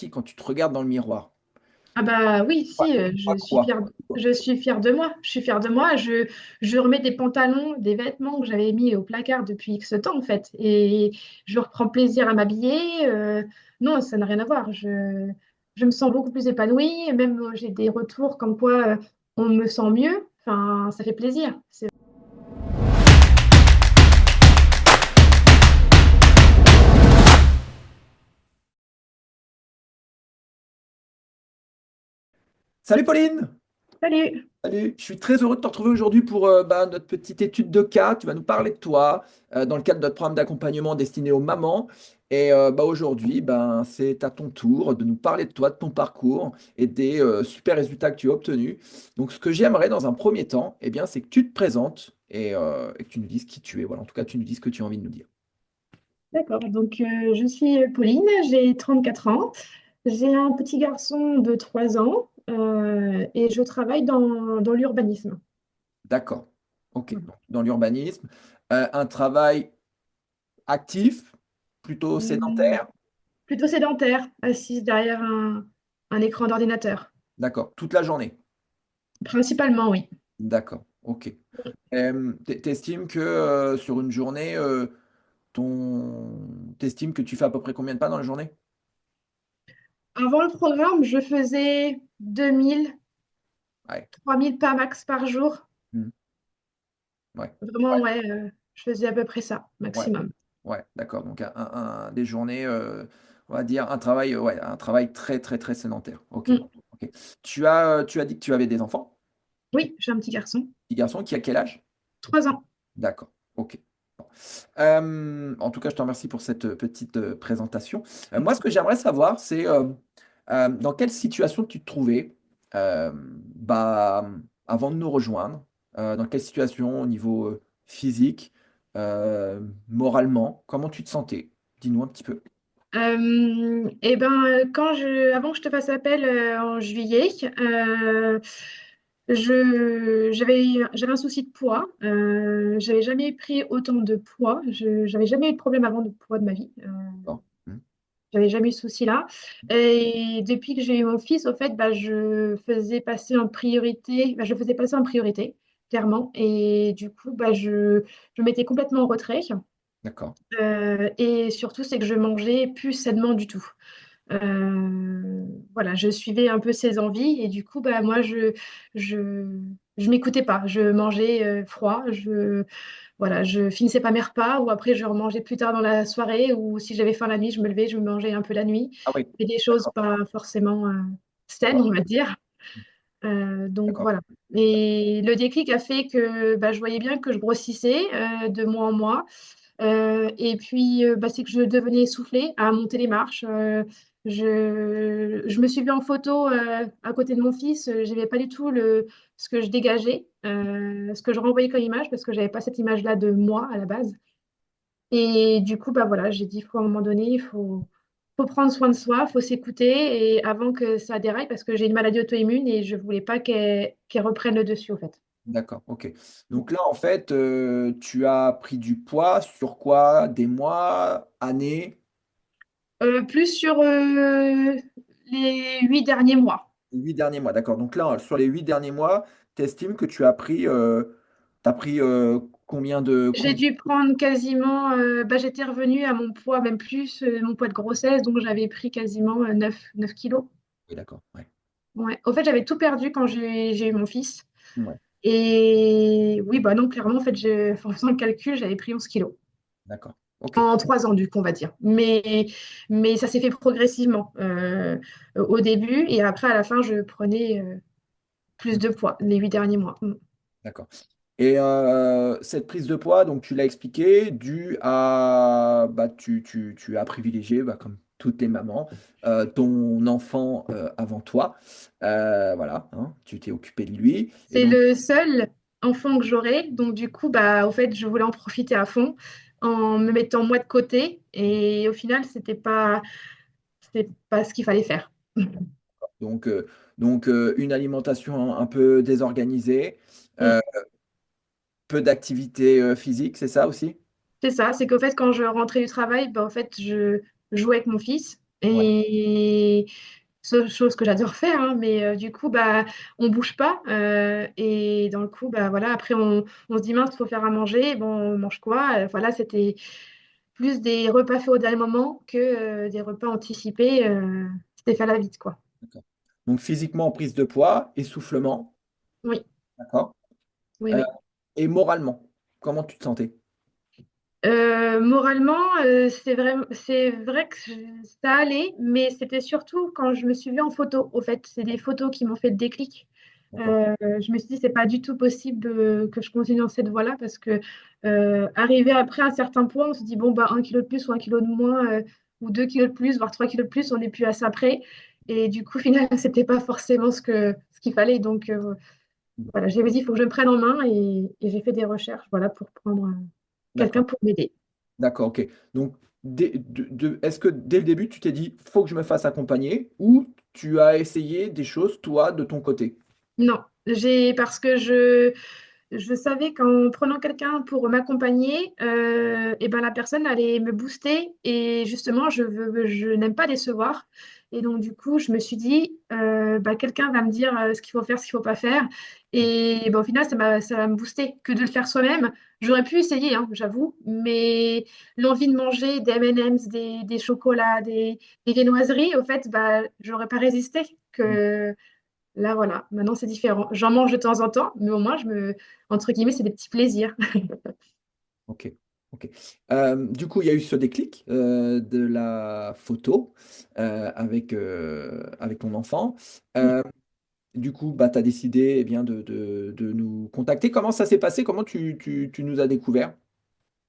Si, quand tu te regardes dans le miroir. Ah bah oui, Ouais, si, tu vois quoi? je suis fière de moi. Je suis fière de moi. Je remets des pantalons, des vêtements que j'avais mis au placard depuis X temps, en fait. Et je reprends plaisir à m'habiller. Non, ça n'a rien à voir. Je me sens beaucoup plus épanouie. Et même, j'ai des retours comme quoi on me sent mieux. Enfin, ça fait plaisir. Salut Pauline! Salut! Salut, je suis très heureux de te retrouver aujourd'hui pour notre petite étude de cas. Tu vas nous parler de toi dans le cadre de notre programme d'accompagnement destiné aux mamans. Et aujourd'hui, c'est à ton tour de nous parler de toi, de ton parcours et des super résultats que tu as obtenus. Donc, ce que j'aimerais dans un premier temps, c'est que tu te présentes et que tu nous dises qui tu es. Voilà, en tout cas, tu nous dises ce que tu as envie de nous dire. D'accord. Donc, je suis Pauline, j'ai 34 ans. J'ai un petit garçon de 3 ans et je travaille dans l'urbanisme. D'accord. Ok. Mhm. Donc, dans l'urbanisme, un travail actif, plutôt Hum, sédentaire. Plutôt sédentaire, assise derrière un écran d'ordinateur. D'accord. Toute la journée. Principalement, oui. D'accord. Ok. T'estimes que sur une journée, t'estimes que tu fais à peu près combien de pas dans la journée? Avant le programme, je faisais 2000, Ouais. 3000 pas max par jour. Hmm. Ouais. Vraiment, Ouais. ouais, je faisais à peu près ça, Ouais. maximum. Ouais. D'accord. Donc des journées, on va dire un travail très très très sédentaire. Ok. Mm. Ok. Tu as dit que tu avais des enfants, Oui, j'ai un petit garçon, petit garçon qui a quel âge? 3 ans. D'accord. Ok. Bon. En tout cas, je te remercie pour cette petite présentation. Moi, ce que j'aimerais savoir, c'est dans quelle situation tu te trouvais euh, avant de nous rejoindre, dans quelle situation au niveau physique, moralement, comment tu te sentais? Dis-nous un petit peu. Avant que je te fasse appel en juillet, j'avais un souci de poids. J'avais jamais pris autant de poids. J'avais jamais eu de problème avant de poids de ma vie. Bon. Hmm. J'avais jamais eu ce souci-là. Et depuis que j'ai eu mon fils, au fait, je le faisais passer en priorité, clairement. Et du coup, je m'étais complètement en retrait. D'accord. Et surtout, c'est que je mangeais plus sainement du tout. Voilà, je suivais un peu ses envies et du coup, moi, je, je m'écoutais pas. Je mangeais froid. Voilà, je finissais pas mes repas ou après je remangeais plus tard dans la soirée ou si j'avais faim la nuit, je me levais, je mangeais un peu la nuit. Ah oui. Et des choses D'accord. pas forcément saines, Ouais. on va dire. Donc D'accord. voilà. Et le déclic a fait que je voyais bien que je grossissais de mois en mois. C'est que je devenais essoufflée à monter les marches. Je me suis vue en photo à côté de mon fils. Je n'avais pas du tout ce que je dégageais, ce que je renvoyais comme image, parce que j'avais pas cette image-là de moi à la base. Et du coup, voilà, j'ai dit, faut, à un moment donné, faut prendre soin de soi, faut s'écouter et avant que ça déraille, parce que j'ai une maladie auto-immune et je voulais pas qu'elle reprenne le dessus, au fait. D'accord, ok. Donc là, en fait, tu as pris du poids sur quoi? Des mois, années? Plus sur les 8 derniers mois. 8 derniers mois, d'accord. Donc là, sur les 8 derniers mois, tu estimes que t'as pris combien de... J'ai dû prendre quasiment, j'étais revenue à mon poids, même plus, mon poids de grossesse, donc j'avais pris quasiment 9 kilos. Oui, d'accord, ouais. Ouais. Au fait, j'avais tout perdu quand j'ai eu mon fils. Ouais, Et oui, non, clairement, en fait, en faisant le calcul, j'avais pris 11 kilos. d'accord, ok, En 3 ans, du coup, on va dire. Mais ça s'est fait progressivement au début. Et après, à la fin, je prenais plus mm, de poids les 8 derniers mois. Mm. d'accord. Et cette prise de poids, donc tu l'as expliqué, due à... tu as privilégié, comme toutes les mamans, ton enfant avant toi. Voilà, hein, tu t'es occupé de lui. Et C'est donc, le seul enfant que j'aurai. Donc, du coup, au fait, je voulais en profiter à fond en me mettant moi de côté. Et au final, c'était pas ce qu'il fallait faire. donc, euh, une alimentation un peu désorganisée, Mm. euh, peu d'activité physique, c'est ça aussi? C'est ça, c'est qu'au fait, quand je rentrais du travail, en fait, je jouais avec mon fils. Ouais, Et seule chose que j'adore faire, hein, mais du coup, bah, on bouge pas. Et dans le coup, bah, voilà, après, on se dit, mince, il faut faire à manger. Bon, on mange quoi? Voilà, c'était plus des repas faits au dernier moment que des repas anticipés. C'était fait à la vite, quoi. d'accord. Donc physiquement, prise de poids, essoufflement, Oui, d'accord. oui, Euh, oui. et moralement, comment tu te sentais? Moralement, c'est vrai que ça allait, mais c'était surtout quand je me suis vue en photo. Au fait, c'est des photos qui m'ont fait le déclic. D'accord. Je me suis dit, c'est pas du tout possible que je continue dans cette voie-là parce que arrivé après un certain point, on se dit, bon, bah, 1 kilo de plus ou 1 kilo de moins, ou 2 kilos de plus, voire 3 kilos de plus, on n'est plus à ça près. Et du coup, finalement, c'était pas forcément ce qu'il fallait. Donc, voilà, j'ai dit, il faut que je me prenne en main et j'ai fait des recherches, voilà, pour prendre quelqu'un D'accord. pour m'aider. D'accord, ok. Donc, est-ce que dès le début, tu t'es dit, faut que je me fasse accompagner ou tu as essayé des choses, toi, de ton côté? Non, parce que je savais qu'en prenant quelqu'un pour m'accompagner, et ben la personne allait me booster et justement, je n'aime pas décevoir. Et donc, du coup, je me suis dit, bah, quelqu'un va me dire ce qu'il faut faire, ce qu'il ne faut pas faire. Et ben, au final, ça va me booster que de le faire soi-même. J'aurais pu essayer, hein, j'avoue, mais l'envie de manger des M&M's, des chocolats, des viennoiseries, au fait, bah, j'aurais pas résisté. Hmm. Là, voilà, maintenant c'est différent. J'en mange de temps en temps, mais au moins, entre guillemets, c'est des petits plaisirs. Ok, ok. Du coup, il y a eu ce déclic de la photo avec ton enfant. Euh, du coup, bah, tu as décidé eh bien, de nous contacter. Comment ça s'est passé? Comment tu nous as découvert?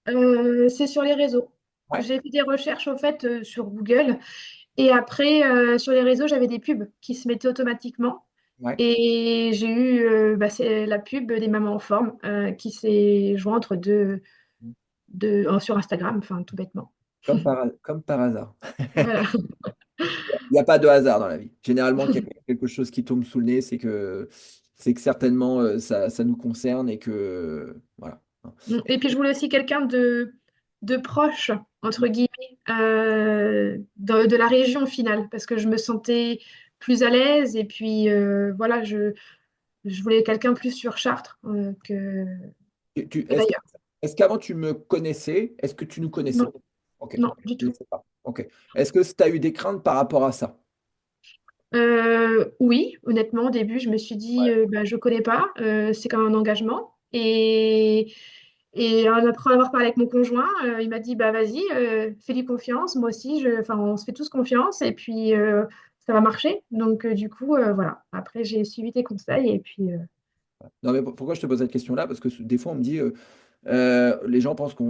C'est sur les réseaux. Ouais, J'ai fait des recherches, au fait, sur Google. Et après, sur les réseaux, j'avais des pubs qui se mettaient automatiquement. ouais. Et j'ai eu bah, c'est la pub des mamans en forme qui s'est jointe sur Instagram, enfin, tout bêtement. Comme par hasard. Voilà. Il n'y a pas de hasard dans la vie. Généralement, qu'il y a quelque chose qui tombe sous le nez, c'est que certainement ça nous concerne et que voilà. Et puis, je voulais aussi quelqu'un de proche, entre guillemets, de la région finale, parce que je me sentais plus à l'aise. Et puis, voilà, je voulais quelqu'un plus sur Chartres Tu- tu- que Est-ce que- d'ailleurs. est-ce qu'avant tu me connaissais? Est-ce que tu nous connaissais? Non, Ok, non, du je ne tout. sais pas. Ok. Est-ce que tu as eu des craintes par rapport à ça? Oui, honnêtement, au début, je me suis dit, Ouais. bah, je connais pas, c'est comme un engagement. Et après en avoir parlé avec mon conjoint, il m'a dit, bah vas-y, fais-lui confiance. Moi aussi, enfin, on se fait tous confiance et puis ça va marcher. Donc, du coup, voilà. Après, j'ai suivi tes conseils et puis, Non, mais pourquoi je te pose cette question-là? Parce que des fois, on me dit, les gens pensent que,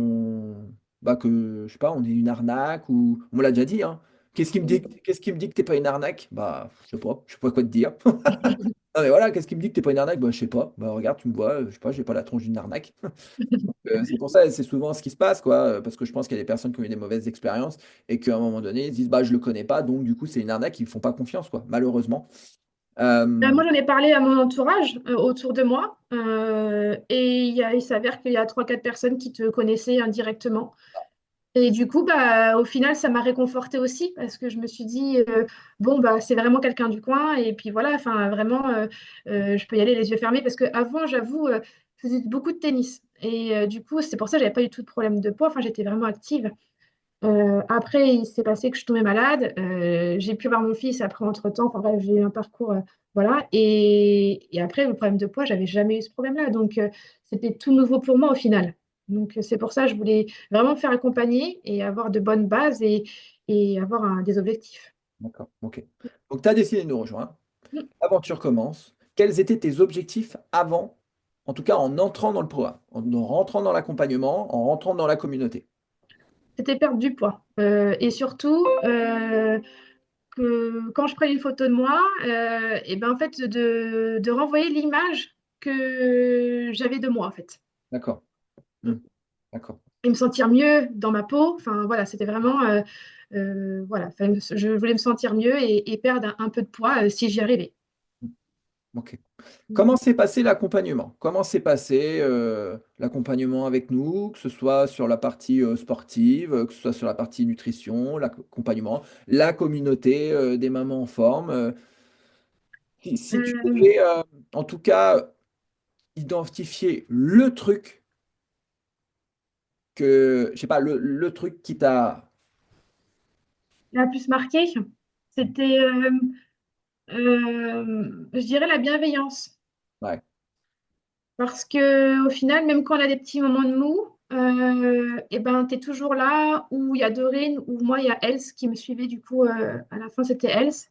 je sais pas, on est une arnaque ou on me l'a déjà dit, hein. Qu'est-ce qui me dit que t'es pas une arnaque? Bah, je sais pas quoi te dire. Non, mais voilà, qu'est-ce qui me dit que t'es pas une arnaque? Bah, je sais pas. Bah, regarde, tu me vois, je sais pas, j'ai pas la tronche d'une arnaque. C'est pour ça, c'est souvent ce qui se passe, quoi. Parce que je pense qu'il y a des personnes qui ont eu des mauvaises expériences et qu'à un moment donné, ils se disent, bah, je le connais pas, donc du coup, c'est une arnaque, ils me font pas confiance, quoi, malheureusement. Moi, Euh, j'en ai parlé à mon entourage autour de moi et il s'avère qu'il y a trois, quatre personnes qui te connaissaient indirectement. Et du coup, bah, au final, ça m'a réconfortée aussi parce que je me suis dit, bon, bah, c'est vraiment quelqu'un du coin. Et puis voilà, enfin, vraiment, je peux y aller les yeux fermés parce qu'avant, j'avoue, je faisais beaucoup de tennis. Et du coup, c'est pour ça que j'avais pas du tout de problème de poids. Enfin, j'étais vraiment active. Après, il s'est passé que je suis tombée malade. J'ai pu avoir mon fils après, entre-temps. Enfin, bref, j'ai eu un parcours, voilà. Et après, le problème de poids, j'avais jamais eu ce problème-là. Donc, c'était tout nouveau pour moi au final. Donc, c'est pour ça que je voulais vraiment me faire accompagner et avoir de bonnes bases et avoir des objectifs. d'accord, ok. Donc, tu as décidé de nous rejoindre. Mm. L'aventure commence. Quels étaient tes objectifs avant, en tout cas en entrant dans le programme, en rentrant dans l'accompagnement, en rentrant dans la communauté? C'était perdre du poids. Et surtout, que quand je prenais une photo de moi, et ben, en fait, de renvoyer l'image que j'avais de moi, en fait. D'accord. Hmm. D'accord. Et me sentir mieux dans ma peau. Enfin, voilà, c'était vraiment, voilà, enfin, je voulais me sentir mieux et perdre un peu de poids si j'y arrivais. Ok. Comment s'est passé l'accompagnement? Comment s'est passé l'accompagnement avec nous, que ce soit sur la partie sportive, que ce soit sur la partie nutrition, l'accompagnement, la communauté des mamans en forme. Si tu Euh, devais, en tout cas, identifier le truc que, je sais pas, le truc qui t'a... la plus marquée, c'était, je dirais, la bienveillance. Ouais, Parce que au final, même quand on a des petits moments de mou, et ben, tu es toujours là, où il y a Dorine, ou moi, il y a Else qui me suivait. Du coup, à la fin, c'était Else.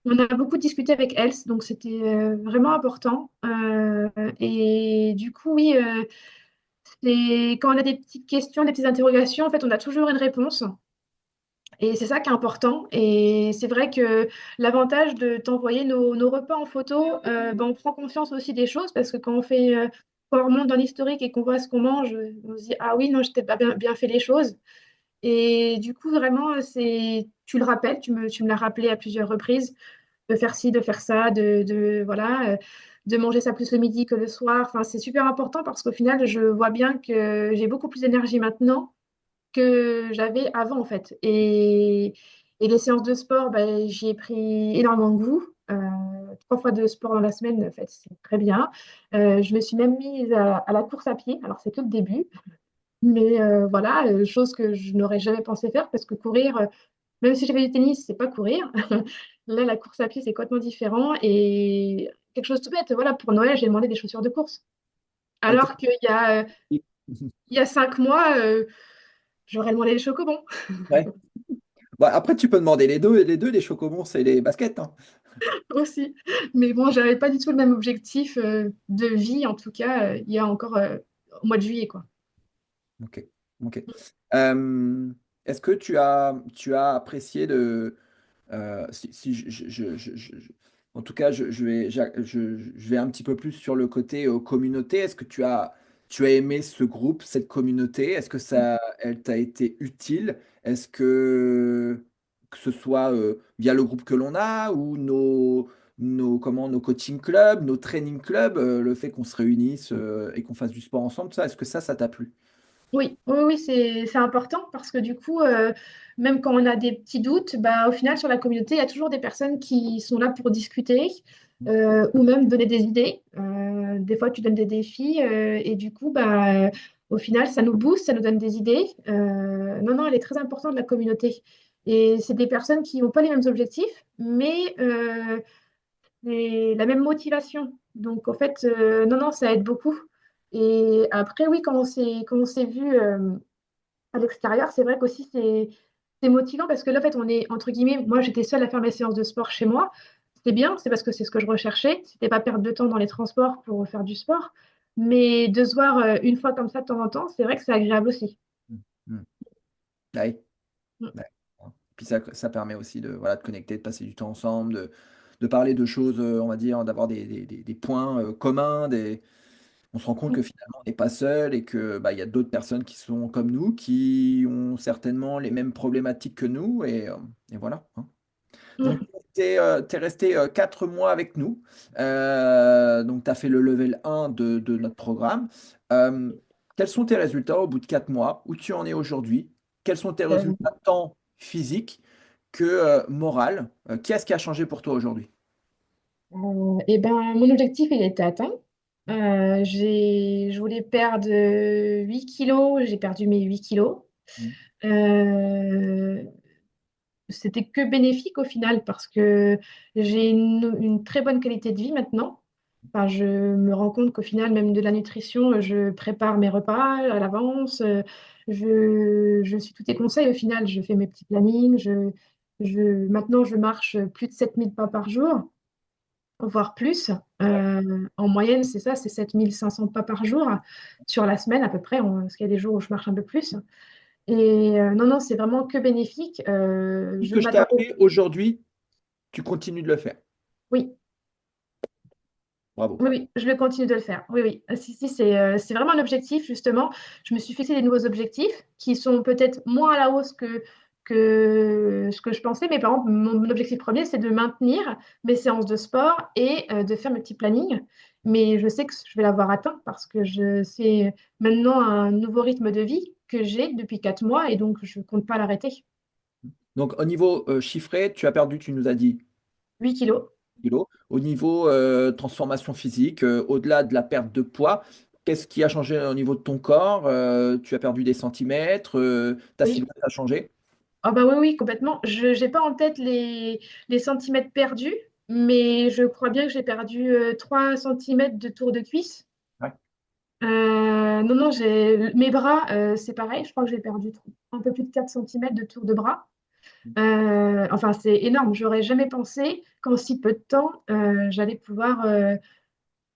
On a beaucoup discuté avec Else, donc c'était vraiment important. Et du coup, oui, quand on a des petites questions, des petites interrogations, en fait, on a toujours une réponse. Et c'est ça qui est important. Et c'est vrai que l'avantage de t'envoyer nos repas en photo, ben, on prend conscience aussi des choses parce que quand on remonte dans l'historique et qu'on voit ce qu'on mange, on se dit, ah oui, non, je n'ai pas bien fait les choses. Et du coup, vraiment, tu le rappelles, tu me l'as rappelé à plusieurs reprises, de faire ci, de faire ça, voilà, de manger ça plus le midi que le soir. Enfin, c'est super important parce qu'au final, je vois bien que j'ai beaucoup plus d'énergie maintenant que j'avais avant, en fait. Et les séances de sport, ben, j'y ai pris énormément de goût. 3 fois de sport dans la semaine, en fait, c'est très bien. Je me suis même mise à la course à pied. Alors, c'est que le début, mais voilà, chose que je n'aurais jamais pensé faire parce que courir, même si j'ai fait du tennis, c'est pas courir. Là, la course à pied, c'est complètement différent. Et quelque chose de tout bête, voilà, pour Noël, j'ai demandé des chaussures de course. elle t'a- Alors il y a 5 mois, j'aurais demandé les chocobons. Ouais. Bon, après, tu peux demander les deux, les chocobons, c'est les baskets, hein. Aussi. Mais bon, j'avais pas du tout le même objectif de vie, en tout cas, il y a encore au mois de juillet, quoi. Ok, ok. Euh, Est-ce que tu as apprécié de... si en tout cas, je vais un petit peu plus sur le côté communauté. Est-ce que tu as aimé ce groupe, cette communauté? Est-ce que elle t'a été utile? Est-ce que ce soit via le groupe que l'on a ou nos coaching clubs, nos training clubs, le fait qu'on se réunisse et qu'on fasse du sport ensemble, ça, est-ce que ça t'a plu? Oui, oui, oui, c'est important parce que du coup, même quand on a des petits doutes, bah, au final, sur la communauté, il y a toujours des personnes qui sont là pour discuter ou même donner des idées. Des fois, tu donnes des défis et du coup, bah, au final, ça nous booste, ça nous donne des idées. Non, non, elle est très importante, la communauté. Et c'est des personnes qui n'ont pas les mêmes objectifs, mais la même motivation. Donc, en fait, non, non, ça aide beaucoup. Et après, oui, quand on s'est vu à l'extérieur, c'est vrai qu'aussi c'est motivant parce que là, en fait, on est, entre guillemets, moi, j'étais seule à faire mes séances de sport chez moi. C'était bien, c'est parce que c'est ce que je recherchais. C'était pas perdre de temps dans les transports pour faire du sport. Mais de se voir une fois comme ça de temps en temps, c'est vrai que c'est agréable aussi. Mm. Mm. Ouais. Mm. Ouais. Puis ça permet aussi de, voilà, de connecter, de passer du temps ensemble, de parler de choses, on va dire, d'avoir des points communs. On se rend compte que finalement, on n'est pas seul et que bah, il y a d'autres personnes qui sont comme nous, qui ont certainement les mêmes problématiques que nous. Et voilà, hein. Donc, Mm. tu es resté 4 mois avec nous. Donc, tu as fait le level 1 de notre programme. Euh, Quels sont tes résultats au bout de 4 mois? Où tu en es aujourd'hui? Quels sont tes Euh, résultats tant physiques que moral? Qu'est-ce qui a changé pour toi aujourd'hui? et ben, mon objectif, il a été atteint. Je voulais perdre 8 kilos, j'ai perdu mes 8 kilos. Mm. Euh, C'était que bénéfique au final parce que j'ai une très bonne qualité de vie maintenant. Enfin, je me rends compte qu'au final, même de la nutrition, je prépare mes repas à l'avance. Je suis tous tes conseils au final. Je fais mes petits plannings. Maintenant, je marche plus de 7 000 pas par jour, voire plus. En moyenne, c'est ça, c'est 7 500 pas par jour sur la semaine à peu près, parce qu'il y a des jours où je marche un peu plus. Et non, non, c'est vraiment que bénéfique. Tout ce Je que je t'ai m'attendais. appris aujourd'hui, tu continues de le faire. Oui, Bravo. oui, oui, je vais continuer de le faire. Oui, oui. Si, si, c'est vraiment un objectif, justement. Je me suis fixé des nouveaux objectifs qui sont peut-être moins à la hausse que que ce que je pensais. Mais par exemple, mon objectif premier, c'est de maintenir mes séances de sport et de faire mes petits plannings. Mais je sais que je vais l'avoir atteint parce que c'est maintenant un nouveau rythme de vie que j'ai depuis 4 mois et donc je compte pas l'arrêter. Donc, au niveau chiffré, tu as perdu, tu nous as dit, 8 kilos. kilos. Au niveau transformation physique, au-delà de la perte de poids, qu'est-ce qui a changé au niveau de ton corps? Tu as perdu des centimètres, ta Oui. silhouette a changé? Ah bah oui, oui, complètement. Je n'ai pas en tête les centimètres perdus, mais je crois bien que j'ai perdu 3 centimètres de tour de cuisse. Ouais. Non, non, mes bras, c'est pareil. Je crois que j'ai perdu un peu plus de 4 centimètres de tour de bras. Enfin, c'est énorme. J'aurais jamais pensé qu'en si peu de temps, j'allais pouvoir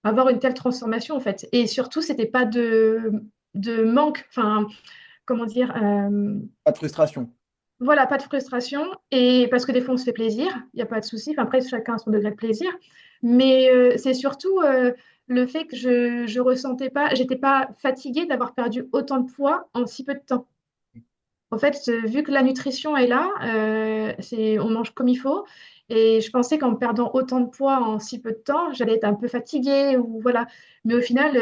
avoir une telle transformation, en fait. Et surtout, c'était pas de manque, enfin, comment dire, Pas de frustration. voilà, pas de frustration. Et parce que des fois, on se fait plaisir, il n'y a pas de souci. Enfin, après, chacun a son degré de plaisir. Mais c'est surtout le fait que je ressentais pas, j'étais pas fatiguée d'avoir perdu autant de poids en si peu de temps. En fait, vu que la nutrition est là, on mange comme il faut. Et je pensais qu'en perdant autant de poids en si peu de temps, j'allais être un peu fatiguée ou voilà. Mais au final,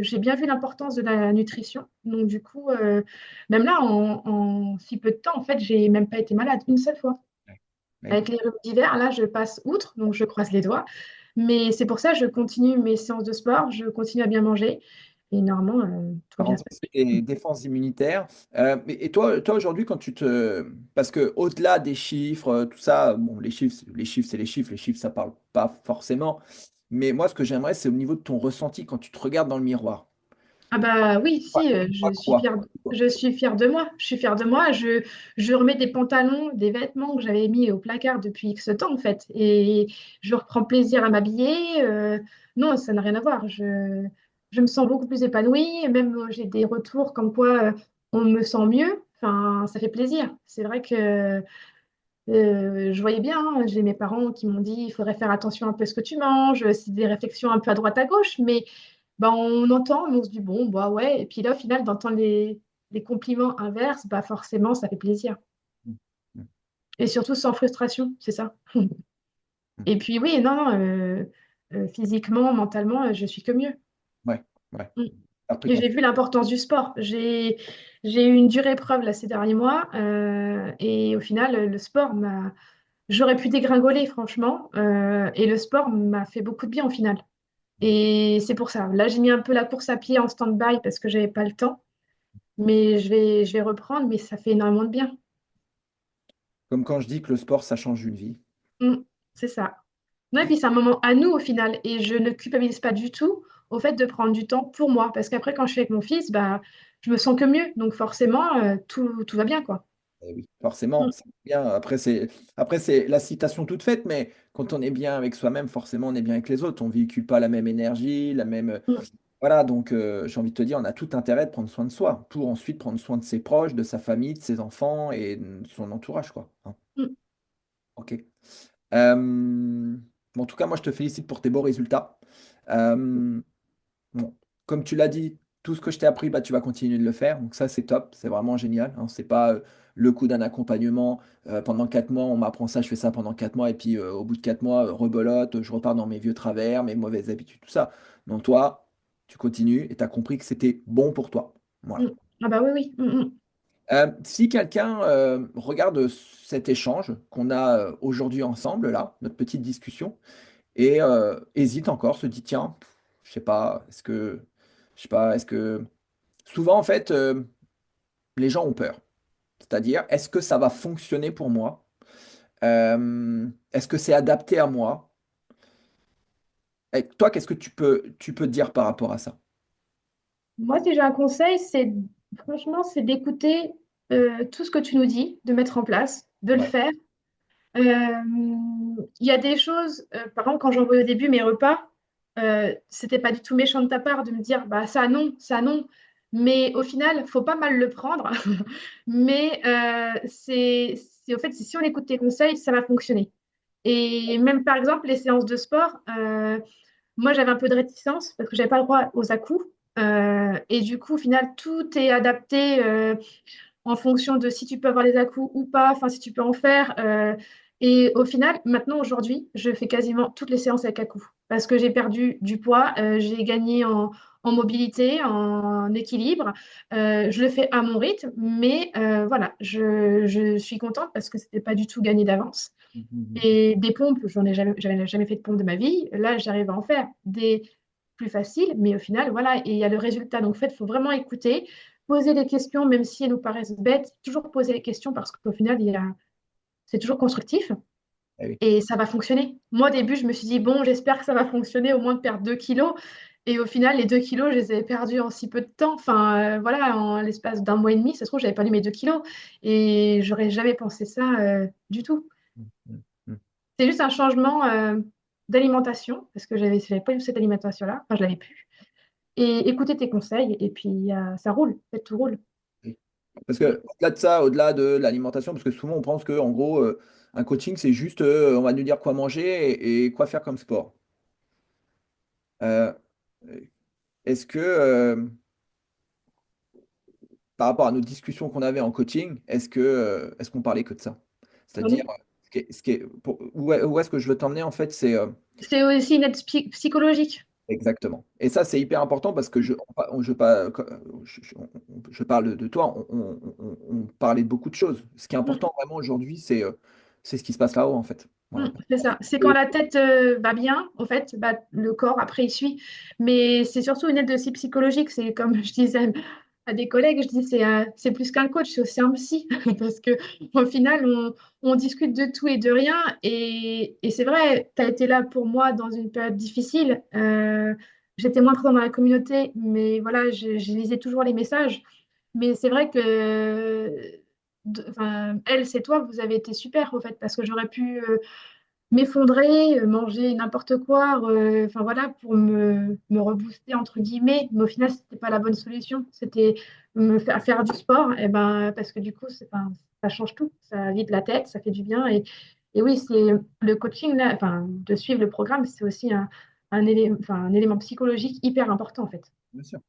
j'ai bien vu l'importance de la nutrition. Donc du coup, même là, en si peu de temps, en fait, j'ai même pas été malade une seule fois. Ouais. Mais Avec écoute, les rhumes d'hiver, là, je passe outre, donc je croise les doigts. Mais c'est pour ça que je continue mes séances de sport, je continue à bien manger. Et normalement, tout va bien se passer. renforcer les défenses immunitaires. Et toi aujourd'hui, quand tu te... Parce que au-delà des chiffres, tout ça, bon, les chiffres, ça parle pas forcément. Mais moi, ce que j'aimerais, c'est au niveau de ton ressenti quand tu te regardes dans le miroir. Ah bah oui, Ouais. si, Pas quoi? je suis fière de moi. Je suis fière de moi. Je remets des pantalons, des vêtements que j'avais mis au placard depuis X temps, en fait. Et je reprends plaisir à m'habiller. Non, ça n'a rien à voir. Je me sens beaucoup plus épanouie. Même j'ai des retours comme quoi on me sent mieux. Enfin, ça fait plaisir. C'est vrai que je voyais bien, hein, j'ai mes parents qui m'ont dit il faudrait faire attention un peu à ce que tu manges. C'est des réflexions un peu à droite à gauche, mais bah, on entend, mais on se dit bon, bah ouais. Et puis là, au final, d'entendre les compliments inverses, bah forcément, ça fait plaisir. Mm, mm, Et surtout sans frustration, c'est ça. mm. Et puis oui, non, non, physiquement, mentalement, je suis que mieux. Ouais, ouais. Mm. T'as pris Et j'ai confiance. vu l'importance du sport. J'ai eu une dure épreuve là, ces derniers mois. Et au final, le sport m'a... J'aurais pu dégringoler, franchement. Et le sport m'a fait beaucoup de bien au final. Et c'est pour ça. Là, j'ai mis un peu la course à pied en stand-by parce que j'avais pas le temps. Mais je vais reprendre, mais ça fait énormément de bien. Comme quand je dis que le sport, ça change une vie. Mm, c'est ça. Non, et puis c'est un moment à nous au final. Et je ne culpabilise pas du tout au fait de prendre du temps pour moi. Parce qu'après, quand je suis avec mon fils, bah, je me sens que mieux. Donc forcément, tout va bien, quoi. Eh oui, forcément, Mm, c'est bien. Après, c'est la citation toute faite, mais quand on est bien avec soi-même, forcément, on est bien avec les autres. On véhicule pas la même énergie, la même. mm, Voilà, donc j'ai envie de te dire, on a tout intérêt de prendre soin de soi pour ensuite prendre soin de ses proches, de sa famille, de ses enfants et de son entourage, quoi. Hein. mm. Ok. Bon, en tout cas, moi, je te félicite pour tes beaux résultats. Euh, Bon, comme tu l'as dit, tout ce que je t'ai appris, bah, tu vas continuer de le faire. Donc ça, c'est top, c'est vraiment génial. Hein. C'est pas le coup d'un accompagnement. Pendant 4 mois, on m'apprend ça, je fais ça pendant 4 mois, et puis au bout de 4 mois, rebelote, je repars dans mes vieux travers, mes mauvaises habitudes, tout ça. Donc toi, tu continues et tu as compris que c'était bon pour toi. Voilà. Mm. Ah bah oui, oui. Si quelqu'un regarde cet échange qu'on a aujourd'hui ensemble, là, notre petite discussion, et hésite encore, se dit, tiens, je sais pas, je sais pas, est-ce que souvent, en fait, les gens ont peur. C'est-à-dire, est-ce que ça va fonctionner pour moi? Est-ce que c'est adapté à moi? Et toi, qu'est-ce que tu peux dire par rapport à ça? Moi, si j'ai un conseil, franchement, c'est d'écouter tout ce que tu nous dis, de mettre en place, de le Ouais. faire. Euh, Il y a des choses, par exemple, quand j'envoyais au début mes repas, c'était pas du tout méchant de ta part de me dire bah ça non, ça non. Mais au final, faut pas mal le prendre. Mais au fait, si on écoute tes conseils, ça va fonctionner. Et même par exemple, les séances de sport, moi j'avais un peu de réticence parce que j'avais pas le droit aux à-coups. Et du coup, au final, tout est adapté. en fonction de si tu peux avoir les à-coups ou pas, enfin si tu peux en faire. Et au final, maintenant, aujourd'hui, je fais quasiment toutes les séances avec à-coups parce que j'ai perdu du poids, j'ai gagné en mobilité, en équilibre. Je le fais à mon rythme, mais voilà, je suis contente parce que c'était pas du tout gagné d'avance. Mhm. Et des pompes, j'avais jamais fait de pompe de ma vie. Là, j'arrive à en faire des plus faciles, mais au final, voilà, et il y a le résultat. Donc, en fait, il faut vraiment écouter, poser des questions, même si elles nous paraissent bêtes, toujours poser les questions parce qu'au final, c'est toujours constructif Ah oui. et ça va fonctionner. Moi, au début, je me suis dit, bon, j'espère que ça va fonctionner, au moins de perdre 2 kilos. Et au final, les 2 kilos, je les ai perdus en si peu de temps. Enfin, voilà, en l'espace d'un mois et demi, ça se trouve, j'avais perdu mes 2 kilos. Et j'aurais jamais pensé ça du tout. Mhm. Mhm. C'est juste un changement d'alimentation, parce que j'avais pas eu cette alimentation-là, enfin je l'avais plus. Et écouter tes conseils, et puis ça roule, en fait, tout roule. Oui. Parce que au-delà de ça, au-delà de l'alimentation, parce que souvent on pense que en gros, un coaching, c'est juste on va nous dire quoi manger et quoi faire comme sport. Euh, Est-ce que par rapport à nos discussions qu'on avait en coaching, est-ce qu'on parlait que de ça? Ah C'est-à-dire, non. où est-ce que je veux t'emmener en fait, c'est C'est aussi une aide psychologique. exactement. Et ça, c'est hyper important parce que je parle de toi, on parlait de beaucoup de choses. Ce qui est Mm, important vraiment aujourd'hui, c'est ce qui se passe là-haut en fait. mm, Voilà. c'est ça. C'est quand la tête va bien, en fait, bah, le corps après il suit. Mais c'est surtout une aide aussi psychologique. C'est comme je disais à des collègues, je dis c'est plus qu'un coach, c'est aussi un psy. Parce que au final, on discute de tout et de rien. Et c'est vrai, tu as été là pour moi dans une période difficile. J'étais moins présente dans la communauté, mais voilà, je lisais toujours les messages. Mais c'est vrai que enfin, elle, c'est toi, vous avez été super, au fait, parce que j'aurais pu m'effondrer, manger n'importe quoi, enfin voilà, pour me rebooster entre guillemets. Mais au final, c'était pas la bonne solution. C'était me faire du sport, et ben parce que du coup, enfin, ça change tout. Ça vide la tête, ça fait du bien. Et oui, c'est le coaching là, enfin, de suivre le programme, c'est aussi enfin, un élément psychologique hyper important en fait. Bien sûr.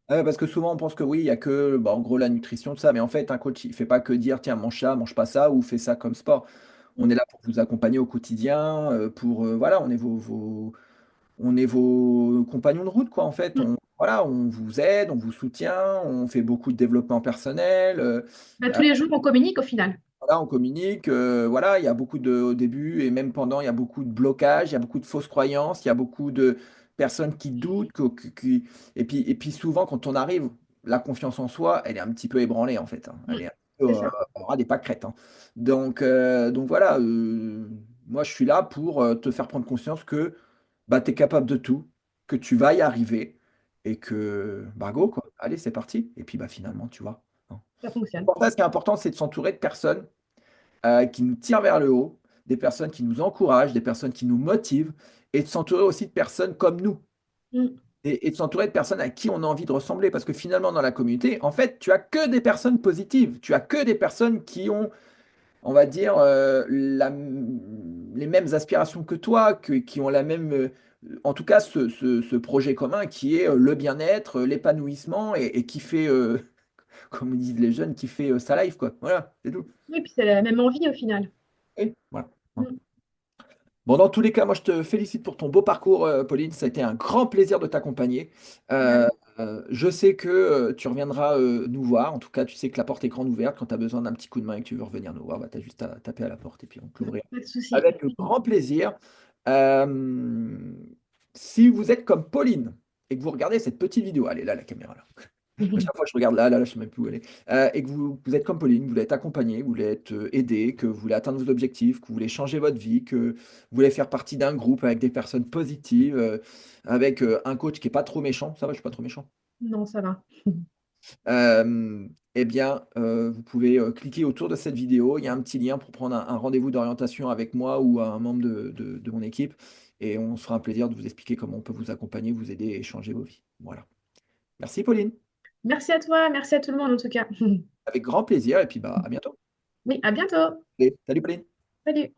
Ouais, parce que souvent on pense que oui, il y a que bah, en gros la nutrition, tout ça, mais en fait un coach il fait pas que dire tiens mange ça, mange pas ça ou fais ça comme sport. On est Mm, là pour vous accompagner au quotidien, pour voilà, on est vos compagnons de route quoi en fait. mm. Voilà, on vous aide, on vous soutient, on fait beaucoup de développement personnel. Bah, tous les jours, on communique au final. Voilà, on communique, voilà, il y a beaucoup au début et même pendant, il y a beaucoup de blocages, il y a beaucoup de fausses croyances, il y a beaucoup de personnes qui doutent, et puis souvent quand on arrive, la confiance en soi, elle est un petit peu ébranlée en fait, hein. Mm, Elle est un peu, c'est ça. on aura des pâquerettes, hein. Donc voilà, moi je suis là pour te faire prendre conscience que bah, tu es capable de tout, que tu vas y arriver et que bah go quoi, allez c'est parti. Et puis bah finalement, tu vois, hein. Ça fonctionne. Pour ça, ce qui est important, c'est de s'entourer de personnes qui nous tirent vers le haut, des personnes qui nous encouragent, des personnes qui nous motivent, et de s'entourer aussi de personnes comme nous, Mm. et de s'entourer de personnes à qui on a envie de ressembler, parce que finalement, dans la communauté, en fait, tu as que des personnes positives, tu as que des personnes qui ont, on va dire, les mêmes aspirations que toi, qui ont la même, en tout cas, ce projet commun qui est le bien-être, l'épanouissement, et qui fait, comme disent les jeunes, qui fait sa life, quoi. Voilà, c'est tout. Oui, puis c'est la même envie au final. Et voilà. Mm. Bon, dans tous les cas, moi, je te félicite pour ton beau parcours, Pauline. Ça a été un grand plaisir de t'accompagner. Euh, Merci. je sais que tu reviendras nous voir. En tout cas, tu sais que la porte est grande ouverte. Quand tu as besoin d'un petit coup de main et que tu veux revenir nous voir, bah, tu as juste à taper à la porte et puis on te l'ouvrira Pas de souci. avec grand plaisir. Euh, si vous êtes comme Pauline et que vous regardez cette petite vidéo, allez là, la caméra là. À chaque fois que je regarde là, je sais même plus où elle est. Et que vous êtes comme Pauline, vous voulez être accompagné, vous voulez être aidé, que vous voulez atteindre vos objectifs, que vous voulez changer votre vie, que vous voulez faire partie d'un groupe avec des personnes positives, avec un coach qui est pas trop méchant. Ça va, je suis pas trop méchant. Non, ça va. Eh bien, vous pouvez cliquer autour de cette vidéo. Il y a un petit lien pour prendre un rendez-vous d'orientation avec moi ou un membre de mon équipe. Et on se fera un plaisir de vous expliquer comment on peut vous accompagner, vous aider et changer vos vies. Voilà. Merci Pauline. Merci à toi, merci à tout le monde en tout cas. Avec grand plaisir et puis bah, à bientôt. Oui, à bientôt. Et salut Pauline. Salut.